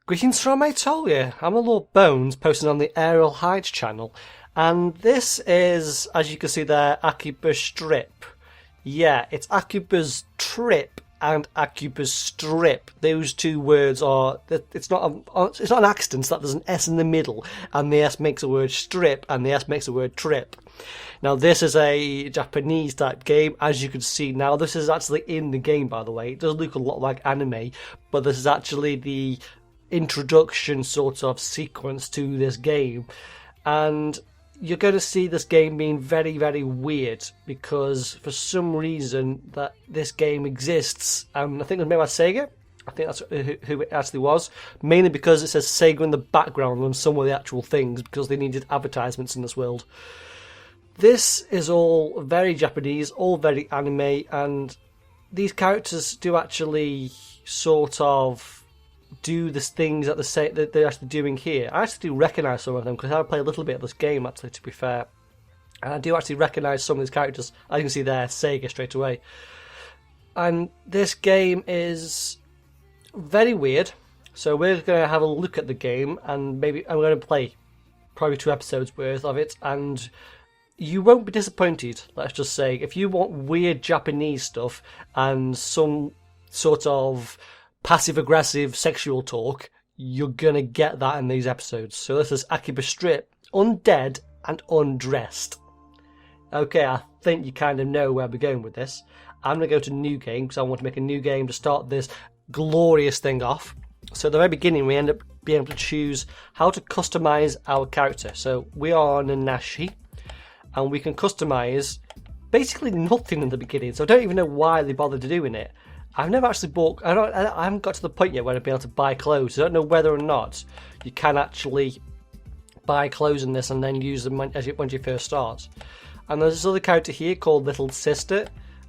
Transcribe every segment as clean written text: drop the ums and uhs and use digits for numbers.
Greetings from Atolia. I'm the Lord Bones, posting on the Aerial Heights channel, and this is, as you can see there, Akiba Strip. Yeah, it's Akiba's Trip and Akiba's Strip. Those two words are, it's not an accident that there's an S in the middle, and the S makes the word strip, and the S makes the word trip. Now, this is a Japanese type game, as you can see now. This is actually in the game, by the way. It does look a lot like anime, but this is actually the introduction sort of sequence to this game, and you're going to see this game being very, very weird because for some reason that this game exists, and I think it was made by Sega. I think that's who it actually was, mainly because it says Sega in the background on some of the actual things because they needed advertisements in this world. This is all very Japanese, all very anime, and these characters do actually sort of do the things that they're actually doing here. I actually do recognise some of them because I play a little bit of this game, actually, to be fair. And I do actually recognise some of these characters. As you can see there, Sega straight away. And this game is very weird. So we're going to have a look at the game, and maybe I'm going to play probably 2 episodes worth of it, and you won't be disappointed, let's just say. If you want weird Japanese stuff and some sort of passive-aggressive sexual talk, you're gonna get that in these episodes. So this is Akiba Strip, Undead and Undressed. Okay, I think you kind of know where we're going with this. I'm gonna go to new game because I want to make a new game to start this glorious thing off. So at the very beginning, we end up being able to choose how to customize our character. So we are Nanashi, and we can customize basically nothing in the beginning. So I don't even know why they bothered doing it. I've never actually bought. I haven't got to the point yet where I've been able to buy clothes. I don't know whether or not you can actually buy clothes in this and then use them when you first start. And there's this other character here called Little Sister,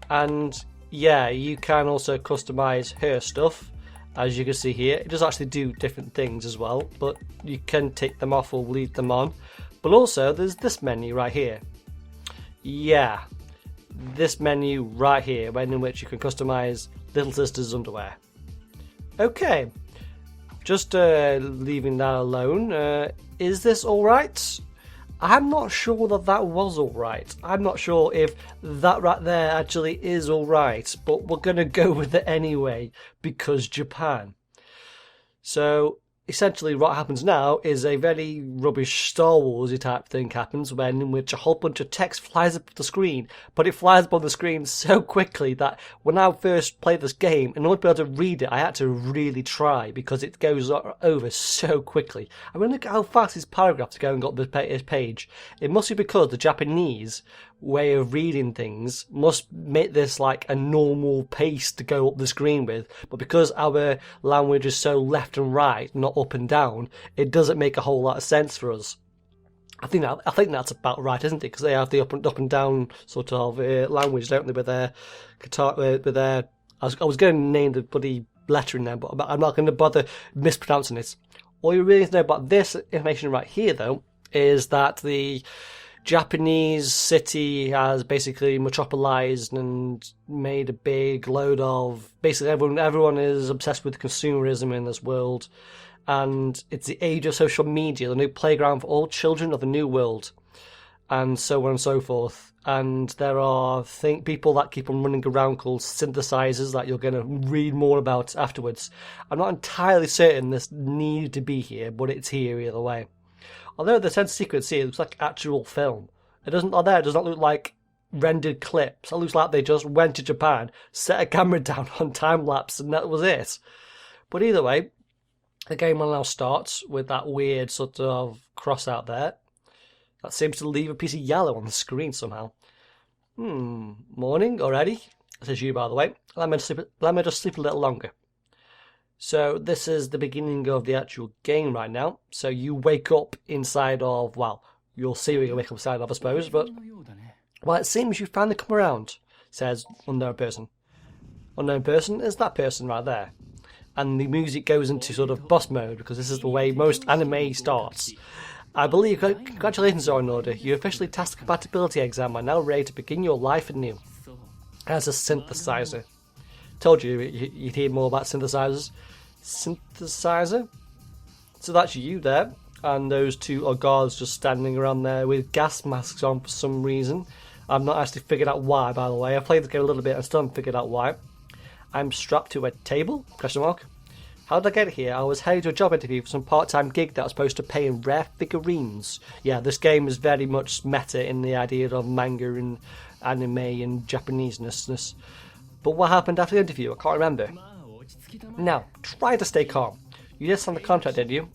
and yeah, you can also customize her stuff, as you can see here. It does actually do different things as well, but you can take them off or leave them on. But also, there's this menu right here. Yeah, this menu right here, in which you can customize Little Sister's underwear. Okay, just leaving that alone. Is this alright? I'm not sure that was alright. I'm not sure if that right there actually is alright, but we're going to go with it anyway, because Japan. So essentially what happens now is a very rubbish Star Wars-y type thing happens, in which a whole bunch of text flies up the screen, but it flies up on the screen so quickly that when I first played this game, in order to be able to read it, I had to really try because it goes over so quickly. I mean, look at how fast these paragraphs are going up this page. It must be because the Japanese way of reading things must make this like a normal pace to go up the screen with, but because our language is so left and right, not up and down, it doesn't make a whole lot of sense for us. I think that's about right, isn't it? Because they have the up and down sort of language, don't they? With their guitar, with their. I was going to name the bloody lettering there, but I'm not going to bother mispronouncing it. All you really need to know about this information right here, though, is that the Japanese city has basically metropolized and made a big load of, basically everyone is obsessed with consumerism in this world, and it's the age of social media, the new playground for all children of the new world, and so on and so forth. And there are people that keep on running around called synthesizers that you're going to read more about afterwards. I'm not entirely certain this needed to be here, but it's here either way. Although the sense sequence here looks like actual film. It does not look like rendered clips. It looks like they just went to Japan, set a camera down on time lapse, and that was it. But either way, the game will now start with that weird sort of cross out there. That seems to leave a piece of yellow on the screen somehow. Morning already? Says you, by the way. Let me just sleep a little longer. So this is the beginning of the actual game right now. So you wake up inside of, well, you'll see what you wake up inside of, I suppose, but, well, it seems you finally come around, says unknown person. Unknown person is that person right there. And the music goes into sort of boss mode, because this is the way most anime starts. I believe, congratulations are in order. You officially passed the compatibility exam and are now ready to begin your life anew. As a synthesizer. Told you you'd hear more about synthesizers. Synthesizer? So that's you there, and those two are guards just standing around there with gas masks on for some reason. I've not actually figured out why, by the way. I've played the game a little bit and still haven't figured out why. I'm strapped to a table? Question mark. How did I get here? I was headed to a job interview for some part-time gig that was supposed to pay in rare figurines. Yeah, this game is very much meta in the idea of manga and anime and Japanese-ness. But what happened after the interview? I can't remember. Now, try to stay calm. You just signed the contract, didn't you?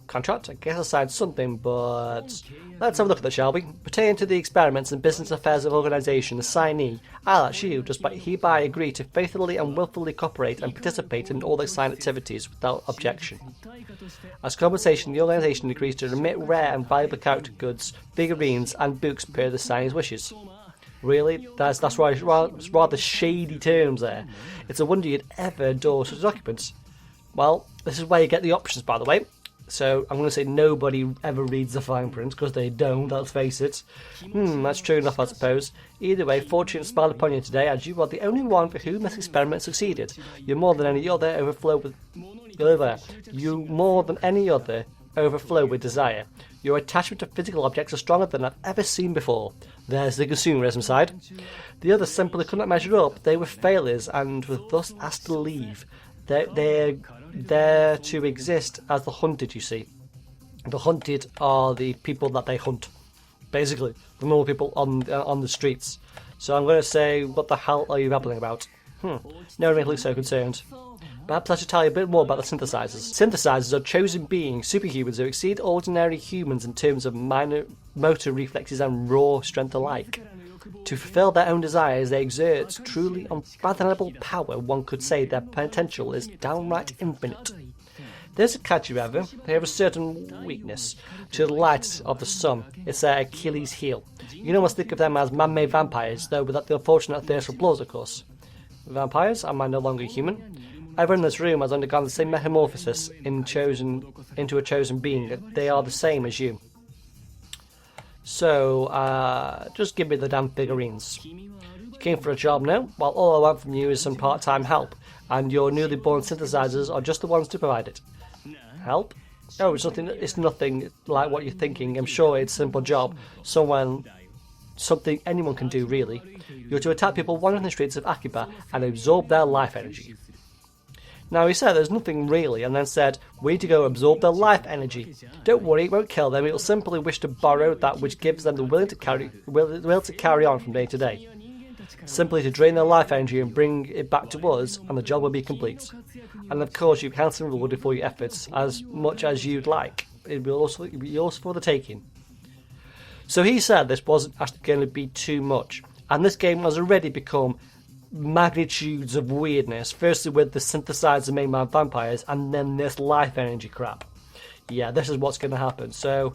Contract? I guess I signed something, but let's have a look at that, shall we? Pertaining to the experiments and business affairs of organisation, the signee, I, that's you, does hereby agree to faithfully and willfully cooperate and participate in all the assigned activities without objection. As compensation, the organisation agrees to remit rare and valuable character goods, figurines, and books per the signee's wishes. Really? That's rather shady terms there. It's a wonder you'd ever endorse such documents. Well, this is where you get the options, by the way. So I'm going to say nobody ever reads the fine print, because they don't, let's face it. That's true enough, I suppose. Either way, fortune smiled upon you today, as you are the only one for whom this experiment succeeded. You're more than any other overflow with desire. Your attachment to physical objects is stronger than I've ever seen before. There's the consumerism side. The others simply could not measure up. They were failures and were thus asked to leave. They're there to exist as the hunted, you see. The hunted are the people that they hunt, basically, the normal people on the streets. So I'm going to say, what the hell are you babbling about? No one looks so concerned. Perhaps I should tell you a bit more about the synthesizers. Synthesizers are chosen beings, superhumans who exceed ordinary humans in terms of minor motor reflexes and raw strength alike. To fulfill their own desires, they exert truly unfathomable power. One could say their potential is downright infinite. There's a catch, however. They have a certain weakness to the light of the sun. It's their Achilles heel. You can almost think of them as man-made vampires, though without the unfortunate thirst for blood, of course. Vampires? Am I no longer human? Everyone in this room has undergone the same metamorphosis into a chosen being. They are the same as you. So, just give me the damn figurines. You came for a job now? Well, all I want from you is some part-time help, and your newly born synthesizers are just the ones to provide it. Help? Oh, it's nothing like what you're thinking. I'm sure it's a simple job. Something anyone can do, really. You're to attack people wandering the streets of Akiba and absorb their life energy. Now, he said there's nothing really, and then said, we need to go absorb their life energy. Don't worry, it won't kill them, it will simply wish to borrow that which gives them the will to carry on from day to day. Simply to drain their life energy and bring it back to us, and the job will be complete. And of course, you can handsomely rewarded for your efforts, as much as you'd like. It will also be yours for the taking. So he said this wasn't actually going to be too much, and this game has already become magnitudes of weirdness. Firstly with the synthesizer made by vampires, and then this life energy crap. Yeah, this is what's going to happen. So,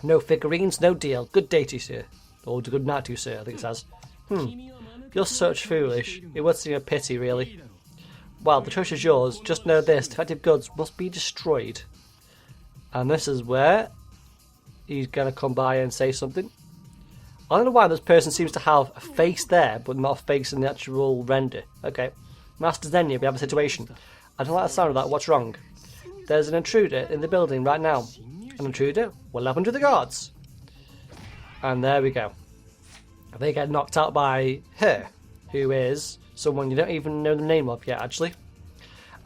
no figurines, no deal. Good day to you, sir. Or good night to you, sir, I think it says. You're such foolish. It would seem a pity, really. Well, the choice is yours. Just know this, defective goods must be destroyed. And this is where he's going to come by and say something. I don't know why this person seems to have a face there, but not a face in the actual render. Okay. Master Zenya, we have a situation. I don't like the sound of that. What's wrong? There's an intruder in the building right now. An intruder? What happened to the guards? And there we go. They get knocked out by her, who is someone you don't even know the name of yet, actually.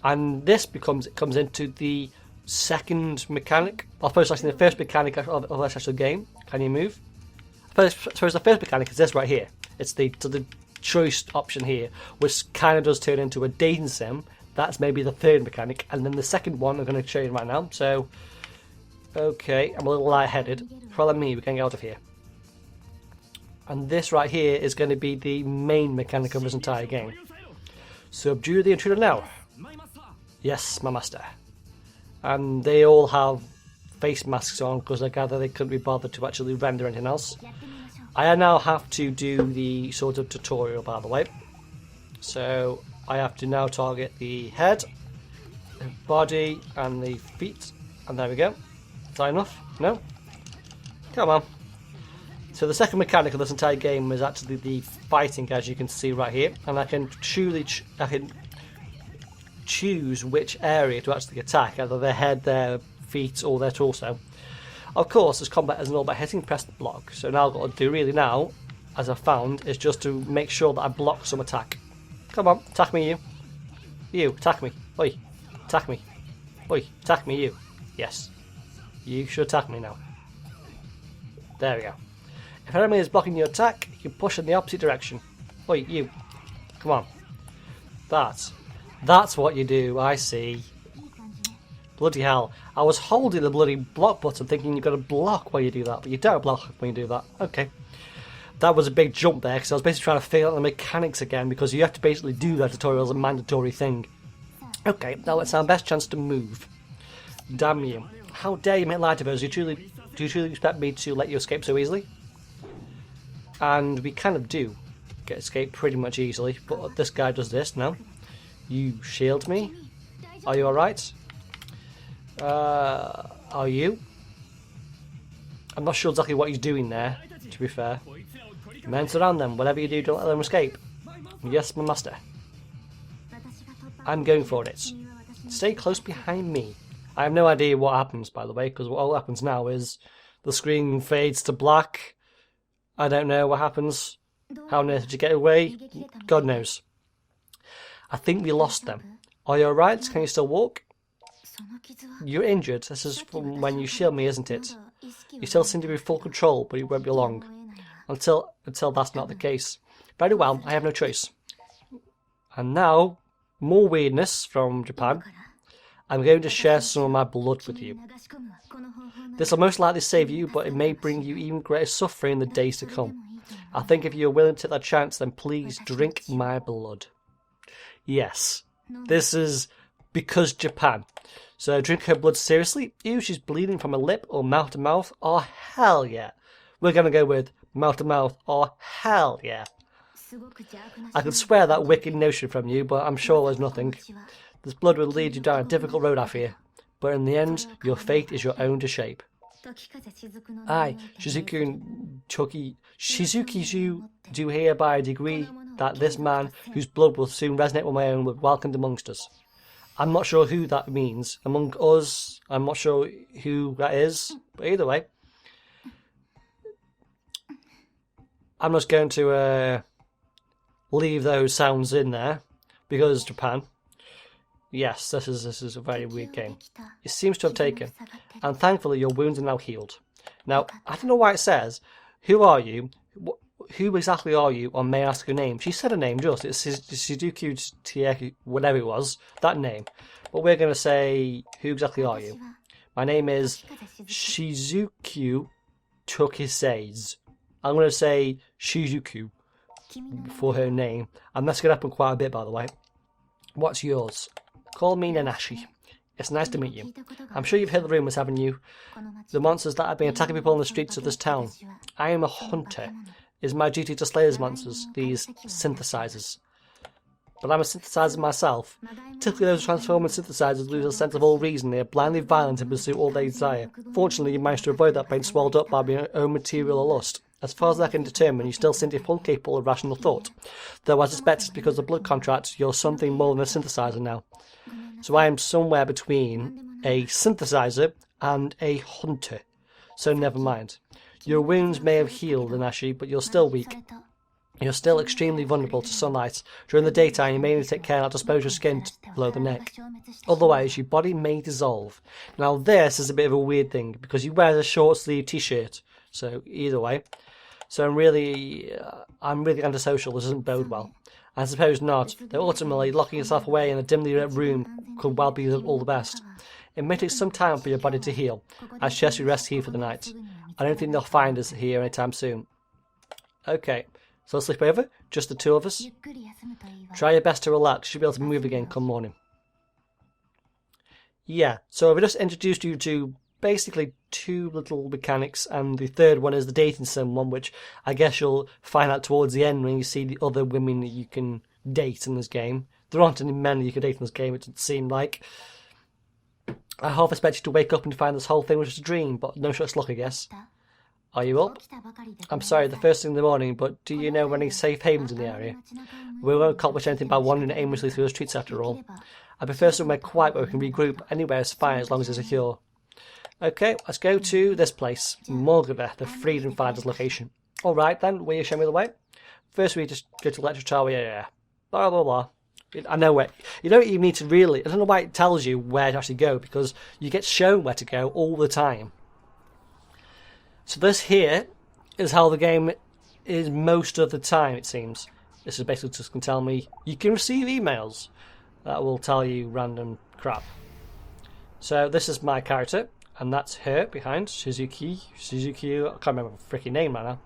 And this comes into the second mechanic. Or first, actually, the first mechanic of this actual game. Can you move? Suppose the first mechanic is this right here. It's the choice option here, which kind of does turn into a dating sim. That's maybe the third mechanic, and then the second one I'm going to show you right now. So, okay, I'm a little lightheaded. Follow me, we can get out of here. And this right here is going to be the main mechanic of this entire game. Subdue the intruder now. Yes, my master. And they all have face masks on because I gather they couldn't be bothered to actually render anything else. I now have to do the sort of tutorial, by the way. So I have to now target the head, the body, and the feet. And there we go. Is that enough? No? Come on. So the second mechanic of this entire game is actually the fighting, as you can see right here. And I can choose which area to actually attack, either their head, their feet, or their torso. Of course, as combat isn't all about hitting press the block, so now what I've got to do really now, as I've found, is just to make sure that I block some attack. Come on, attack me, you. You, attack me. Oi, attack me. Oi, attack me, you. Yes. You should attack me now. There we go. If an enemy is blocking your attack, you can push in the opposite direction. Oi, you. Come on. That's what you do, I see. Bloody hell. I was holding the bloody block button thinking you've got to block while you do that, but you don't block when you do that. Okay. That was a big jump there, because I was basically trying to figure out the mechanics again, because you have to basically do that tutorial as a mandatory thing. Okay, now it's our best chance to move. Damn you. How dare you make light of us? Do you truly expect me to let you escape so easily? And we kind of do get escape pretty much easily, but this guy does this now. You shield me? Are you alright? Are you? I'm not sure exactly what he's doing there, to be fair. Men surround them. Whatever you do, don't let them escape. Yes, my master. I'm going for it. Stay close behind me. I have no idea what happens, by the way, because what happens now is the screen fades to black. I don't know what happens. How on earth did you get away? God knows. I think we lost them. Are you alright? Can you still walk? You're injured. This is from when you shield me, isn't it? You still seem to be in full control, but it won't be long. Until that's not the case. Very well, I have no choice. And now, more weirdness from Japan. I'm going to share some of my blood with you. This will most likely save you, but it may bring you even greater suffering in the days to come. I think if you're willing to take that chance, then please drink my blood. Yes, this is because Japan. So drink her blood seriously? Ew, she's bleeding from her lip or mouth to mouth? Oh, hell yeah. We're going to go with mouth to mouth. Oh, hell yeah. I could swear that wicked notion from you, but I'm sure there's nothing. This blood will lead you down a difficult road, I fear. But in the end, your fate is your own to shape. I, Shizuki do hereby decree that this man, whose blood will soon resonate with my own, will be welcomed amongst us. I'm not sure who that means. Among us, I'm not sure who that is. But either way, I'm just going to leave those sounds in there, because Japan. Yes, this is a very weird game. It seems to have taken, and thankfully your wounds are now healed. Now, I don't know why it says, who are you? Who exactly are you? Or may I ask your name? She said her name just. It's Shizuku Tieki, whatever it was, that name. But we're going to say, who exactly are you? My name is Shizuku Tokiseis. I'm going to say Shizuku for her name. And that's going to happen quite a bit, by the way. What's yours? Call me Nanashi. It's nice to meet you. I'm sure you've heard the rumours, haven't you? The monsters that have been attacking people on the streets of this town. I am a hunter. It is my duty to slay these monsters, these synthesizers. But I'm a synthesizer myself. Typically those transforming synthesizers lose a sense of all reason. They are blindly violent and pursue all they desire. Fortunately, you managed to avoid that being swallowed up by your own material or lust. As far as I can determine, you still seem to be fully capable of rational thought. Though I suspect it's because of the blood contract, you're something more than a synthesizer now. So I am somewhere between a synthesizer and a hunter. So never mind. Your wounds may have healed, Nanashi, but you're still weak. You're still extremely vulnerable to sunlight. During the daytime, you may need to take care not to expose your skin below the neck. Otherwise, your body may dissolve. Now this is a bit of a weird thing, because you wear a short sleeve t-shirt. So either way. So I'm really antisocial. This doesn't bode well. I suppose not, though ultimately locking yourself away in a dimly lit room could well be all the best. It may take some time for your body to heal. I suggest you rest here for the night. I don't think they'll find us here anytime soon. Okay, so let's sleep over, just the two of us. Try your best to relax, you should be able to move again come morning. Yeah, so I've just introduced you to basically two little mechanics, and the third one is the dating sim one, which I guess you'll find out towards the end when you see the other women that you can date in this game. There aren't any men that you can date in this game, it doesn't seem like. I half expect you to wake up and find this whole thing was just a dream, but no such luck, I guess. Are you up? I'm sorry, the first thing in the morning, but do you know of any safe havens in the area? We won't accomplish anything by wandering aimlessly through the streets after all. I prefer somewhere quiet where we can regroup. Anywhere is fine as long as it's secure. Okay, let's go to this place. Morgava, the Freedom Fighters location. Alright then, will you show me the way? First we just go to Lecture Tower, yeah. Blah blah blah. I know where. You don't even need to really. I don't know why it tells you where to actually go, because you get shown where to go all the time. So this here is how the game is most of the time, it seems. This is basically just going to tell me you can receive emails that will tell you random crap. So this is my character, and that's her behind, Suzuki, I can't remember the freaking name right now.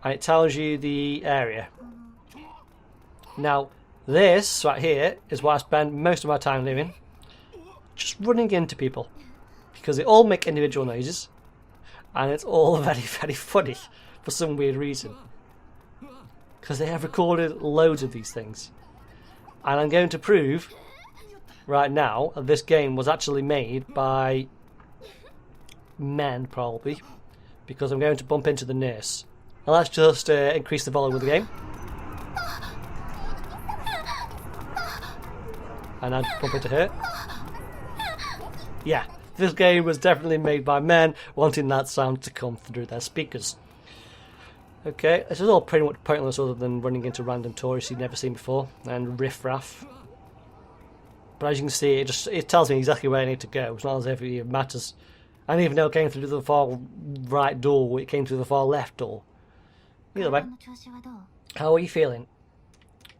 And it tells you the area. Now, this right here is what I spend most of my time doing. Just running into people. Because they all make individual noises. And it's all very, very funny for some weird reason. Because they have recorded loads of these things. And I'm going to prove right now that this game was actually made by men, probably. Because I'm going to bump into the nurse. Now let's just increase the volume of the game. And I'd bump into her. Yeah, this game was definitely made by men wanting that sound to come through their speakers. Okay, this is all pretty much pointless other than running into random tourists you've never seen before and riff-raff. But as you can see, it tells me exactly where I need to go. It's not as if it even matters. I didn't even know it came through the far right door, it came through the far left door. Either way, how are you feeling?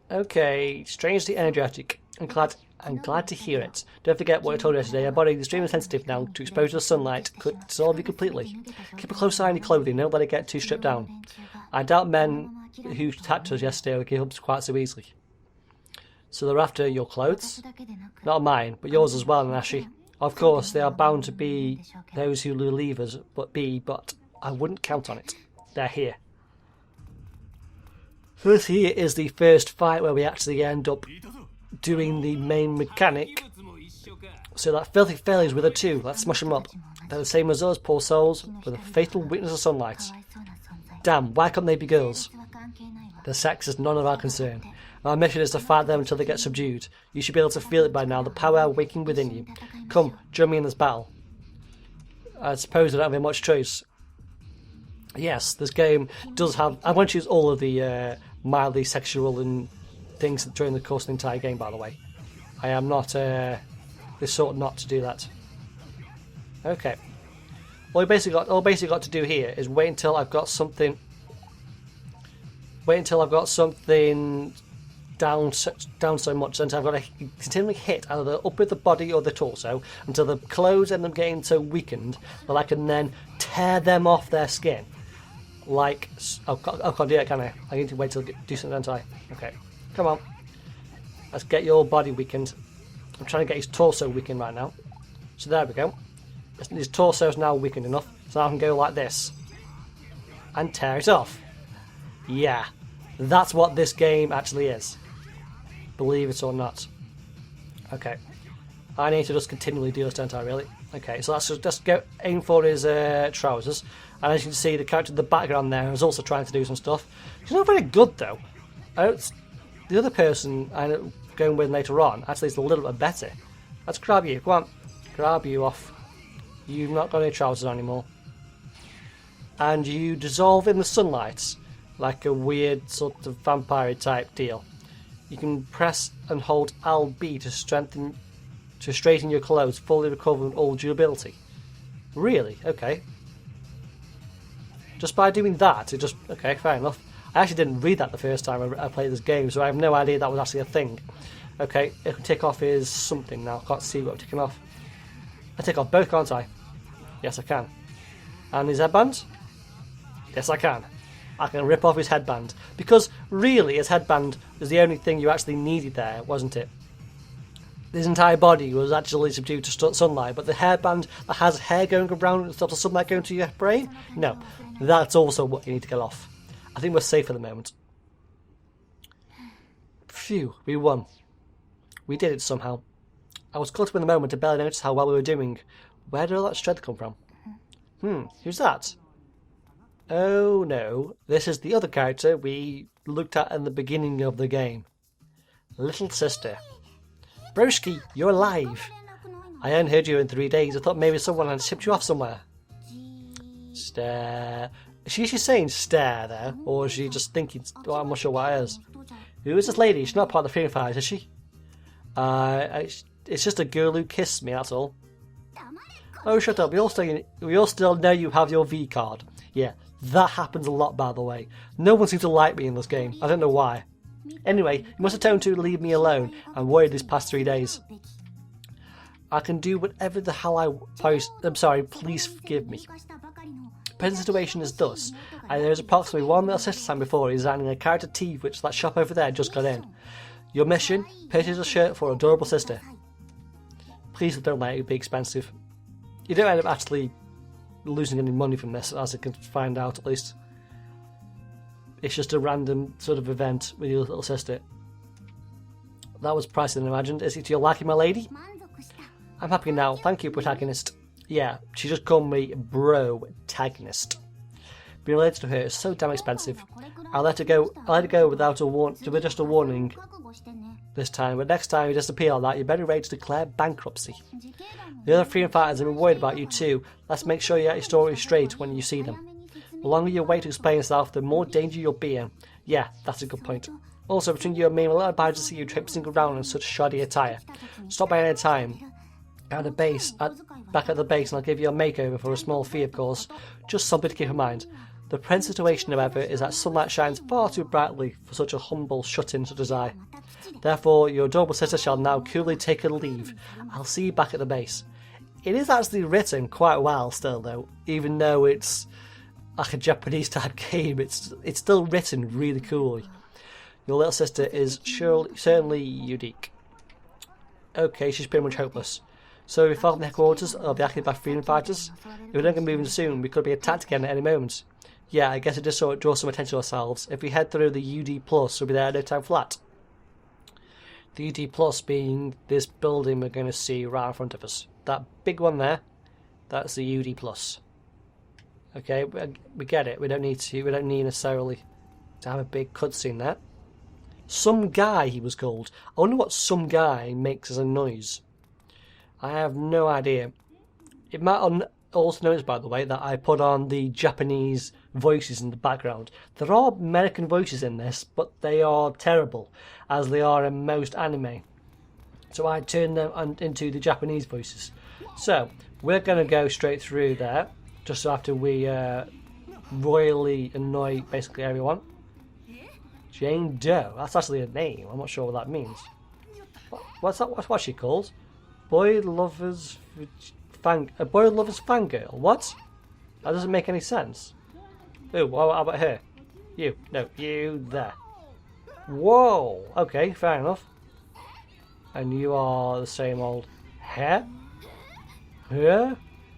Okay, strangely energetic. I'm glad to hear it. Don't forget what I told you yesterday. Your body is extremely sensitive now to exposure to the sunlight. Could dissolve you completely. Keep a close eye on your clothing. Don't let it get too stripped down. I doubt men who attacked us yesterday will give up quite so easily. So they're after your clothes? Not mine, but yours as well, Nashi. Of course, they are bound to be those who relieve us, but I wouldn't count on it. They're here. So this here is the first fight where we actually end up doing the main mechanic. So that filthy failures with her too. Let's smash them up. They're the same as us, poor souls, with a fatal weakness of sunlight. Damn, why can't they be girls? Their sex is none of our concern. Our mission is to fight them until they get subdued. You should be able to feel it by now, the power waking within you. Come, join me in this battle. I suppose I don't have much choice. Yes, this game does have... I won't use all of the mildly sexual and things during the course of the entire game, by the way. I am not this sort not to do that. Okay. All I basically got to do here is wait until I've got something. Wait until I've got something down so much that I've got to continually hit either up with the body or the torso until the clothes end up getting so weakened that I can then tear them off their skin. Like, I can't do it, can I? I need to wait till I do something, don't I? Okay. Come on. Let's get your body weakened. I'm trying to get his torso weakened right now. So there we go. His torso is now weakened enough. So I can go like this. And tear it off. Yeah. That's what this game actually is. Believe it or not. Okay. I need to just continually do this, don't I, really? Okay, so let's just go aim for his trousers. And as you can see, the character in the background there is also trying to do some stuff. He's not very good, though. The other person I'm going with later on actually is a little bit better. Let's grab you. Come on. Grab you off. You've not got any trousers anymore. And you dissolve in the sunlight like a weird sort of vampire type deal. You can press and hold LB to straighten your clothes, fully recovering all durability. Really? Okay. Just by doing that, okay, fair enough. I actually didn't read that the first time I played this game, so I have no idea that was actually a thing. Okay, it can take off his something now. I can't see what I'm taking off. I take off both, can't I? Yes, I can. And his headband? Yes, I can. I can rip off his headband. Because, really, his headband was the only thing you actually needed there, wasn't it? His entire body was actually subdued to sunlight, but the hairband that has hair going around and stops the sunlight going to your brain? No, that's also what you need to get off. I think we're safe for the moment. Phew, we won. We did it somehow. I was caught up in the moment to barely notice how well we were doing. Where did all that strength come from? Who's that? Oh no, this is the other character we looked at in the beginning of the game. Little sister. Broski, you're alive. I hadn't heard you in 3 days. I thought maybe someone had shipped you off somewhere. Stare. Is she saying stare there? Or is she just thinking, well, I'm not sure what it is. Who is this lady? She's not part of the freedom fighters, is she? It's just a girl who kissed me, that's all. Oh, shut up. We all still know you have your V card. Yeah, that happens a lot, by the way. No one seems to like me in this game. I don't know why. Anyway, you must have told him to leave me alone. I'm worried these past 3 days. I can do whatever the hell I post. I'm sorry, please forgive me. The present situation is thus. There's approximately 1 little sister time before designing a character tee which that shop over there just got in. Your mission, purchase a shirt for adorable sister. Please don't let it be expensive. You don't end up actually losing any money from this, as I can find out at least. It's just a random sort of event with your little sister. That was pricier than imagined. Is it to your liking, my lady? I'm happy now. Thank you, protagonist. Yeah, she just called me bro-tagonist. Being related to her is so damn expensive. I'll let it go without just a warning this time, but next time you disappear like that, you're better ready to declare bankruptcy. The other freedom fighters have been worried about you too. Let's make sure you get your story straight when you see them. The longer you wait to explain yourself, the more danger you'll be in. Yeah, that's a good point. Also, between you and me, I'm a little bad to see you traipsing around in such shoddy attire. Stop by any time. Back at the base, and I'll give you a makeover for a small fee, of course. Just something to keep in mind. The present situation, however, is that sunlight shines far too brightly for such a humble shut-in such as I. Therefore, your adorable sister shall now coolly take her leave. I'll see you back at the base. It is actually written quite well still, though, even though it's like a Japanese type game. It's still written really coolly. Your little sister is certainly unique. Okay, she's pretty much hopeless. So we found the headquarters of the Akiba freedom fighters. If we don't get moving soon, we could be attacked again at any moment. Yeah, I guess it just sort of draws some attention to ourselves. If we head through the UD+, we'll be there at no time flat. The UD+ being this building we're going to see right in front of us. That big one there, that's the UD+. Okay, we get it. We don't need necessarily to have a big cutscene there. Some guy, he was called. I wonder what some guy makes as a noise. I have no idea. It might also notice, by the way, that I put on the Japanese voices in the background. There are American voices in this, but they are terrible, as they are in most anime. So I turned them into the Japanese voices. So, we're going to go straight through there, just after we royally annoy basically everyone. Jane Doe, that's actually a name. I'm not sure what that means. What's she called? Boy Lover's Fangirl. What? That doesn't make any sense. Ooh, how about her? You. No, you there. Whoa! Okay, fair enough. And you are the same old hair? Huh?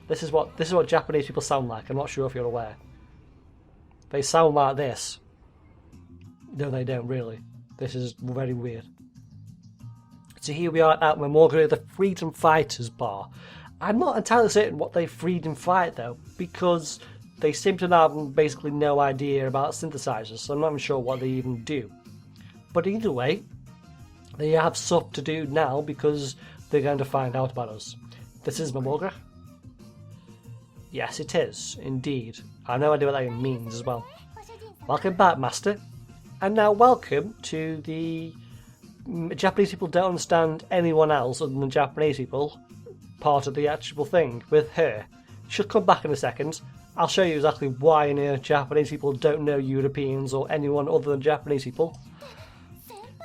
This is what Japanese people sound like. I'm not sure if you're aware. They sound like this. No, they don't really. This is very weird. So here we are at Memorial, the Freedom Fighters bar. I'm not entirely certain what they freedom fight though, because they seem to have basically no idea about synthesizers, so I'm not even sure what they even do. But either way, they have stuff to do now because they're going to find out about us. This is Memorial? Yes, it is, indeed. I have no idea what that even means as well. Welcome back, Master. And now welcome to the Japanese people don't understand anyone else other than Japanese people part of the actual thing with her. She'll come back in a second. I'll show you exactly why in here Japanese people don't know Europeans or anyone other than Japanese people.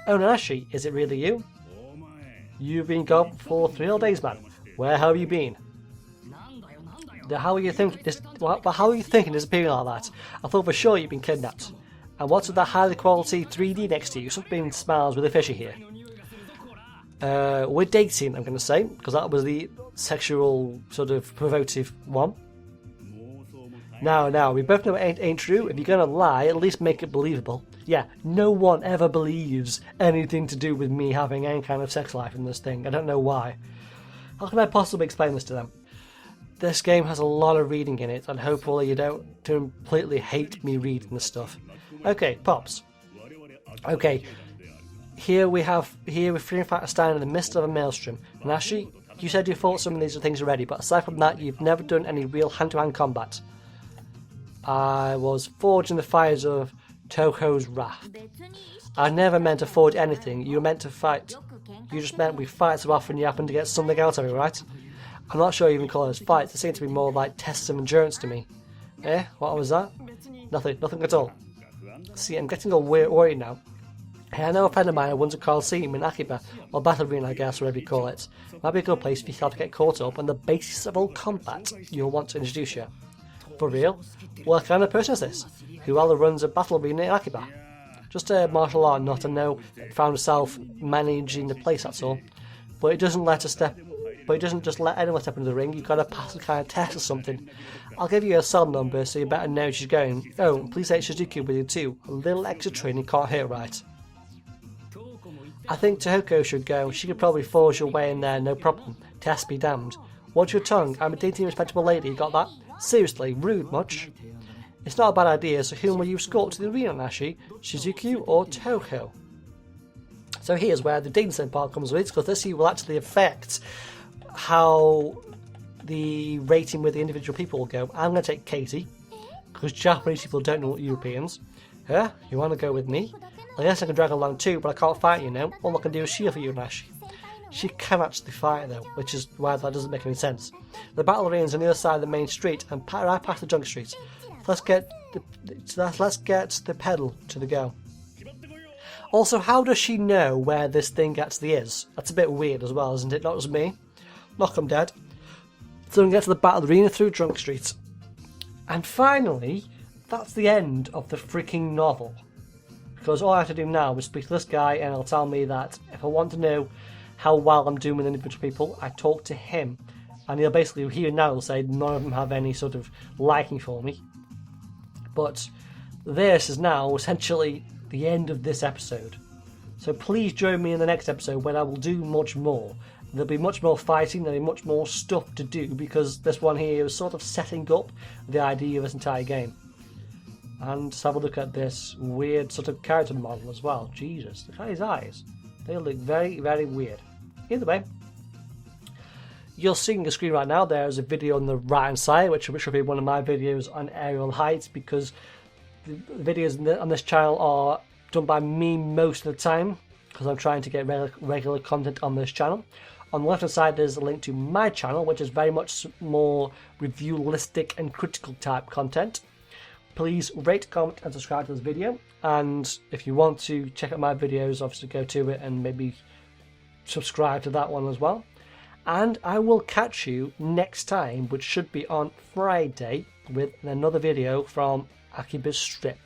Oh, Nanashi, is it really you? You've been gone for 3 whole days, man. Where have you been? How are you thinking disappearing like that? I thought for sure you'd been kidnapped. And what's with that highly quality 3D next to you? Something smiles really fishy here. We're dating, I'm going to say, because that was the sexual sort of provocative one. Now, we both know it ain't true. If you're going to lie, at least make it believable. Yeah, no one ever believes anything to do with me having any kind of sex life in this thing. I don't know why. How can I possibly explain this to them? This game has a lot of reading in it, and hopefully you don't completely hate me reading this stuff. Okay, Pops. Okay, we're freedom fighters standing in the midst of a maelstrom. And actually, you said you fought some of these things already, but aside from that, you've never done any real hand-to-hand combat. I was forged in the fires of Toho's wrath. I never meant to forge anything. You were meant to fight. You just meant we fight so often you happen to get something out of it, right? I'm not sure you even call those fights. They seem to be more like tests of endurance to me. Eh? What was that? Nothing at all. See, I'm getting all worried now. Hey, I know a friend of mine who runs a Coliseum in Akiba, or Battle Arena I guess, whatever you call it. Might be a good place for you to get caught up on the basis of all combat you'll want to introduce you. For real? What kind of person is this? Who other runs a Battle Arena in Akiba? Just a martial art nut, I know, found herself managing the place, that's all. But it doesn't just let anyone step into the ring, you've got to pass a kind of test or something. I'll give you a cell number so you better know she's going. Oh, please take Shizuku with you too. A little extra training can't hurt, right? I think Tohoko should go. She could probably force your way in there, no problem. Test be damned. Watch your tongue. I'm a dainty, respectable lady. You got that? Seriously, rude much? It's not a bad idea, so whom will you escort to the arena, Nashi? Shizuku or Toho? So here's where the dancing part comes with, because this will actually affect how the rating with the individual people will go. I'm going to take Katie, because Japanese people don't know what Europeans. Huh? You want to go with me? I guess I can drag along too, but I can't fight, you know. All I can do is shield for you, Nashi. She can actually fight though, which is why that doesn't make any sense. The battle arena's on the other side of the main street and right past the junk street. Let's get the pedal to the go. Also, how does she know where this thing actually is? That's a bit weird as well, isn't it? Not just me. Knock 'em dead. So we can get to the battle arena through Drunk Street. And finally, that's the end of the freaking novel. Because all I have to do now is speak to this guy and he'll tell me that if I want to know how well I'm doing with individual people, I talk to him. And he'll basically, here and now, he'll say none of them have any sort of liking for me. But this is now essentially the end of this episode. So please join me in the next episode when I will do much more. There'll be much more fighting, there'll be much more stuff to do, because this one here is sort of setting up the idea of this entire game. And just have a look at this weird sort of character model as well. Jesus, look at his eyes. They look very, very weird. Either way, you're seeing the screen right now. There's a video on the right hand side, which will be one of my videos on aerial heights, because the videos on this channel are done by me most of the time, because I'm trying to get regular content on this channel. On the left hand side there's a link to my channel, which is very much more reviewalistic and critical type content. Please rate, comment and subscribe to this video, and if you want to check out my videos, obviously go to it and maybe subscribe to that one as well. And I will catch you next time, which should be on Friday, with another video from Akiba Strip.